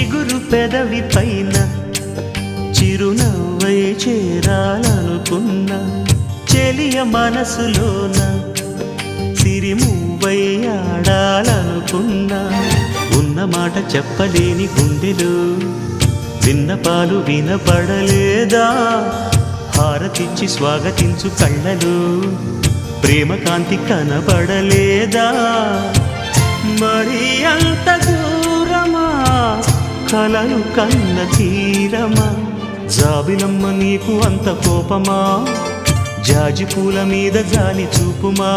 చిగురు పెదవి పైన చిరునవ్వై చేరాలనుకున్నా చెలియ మనసులోన సిరిమువ్వై ఆడాలనుకున్నా ఉన్న మాట చెప్పలేని గుండెలు విన్నపాలు వినపడలేదా హారతిచ్చి స్వాగతించు కళ్ళలు ప్రేమ కాంతి కనబడలేదా మరి అంత దూరమా కలలు కన్న తీరమా జాబిలమ్మ నీకు అంత కోపమా జాజి పూల మీద జాలి చూపుమా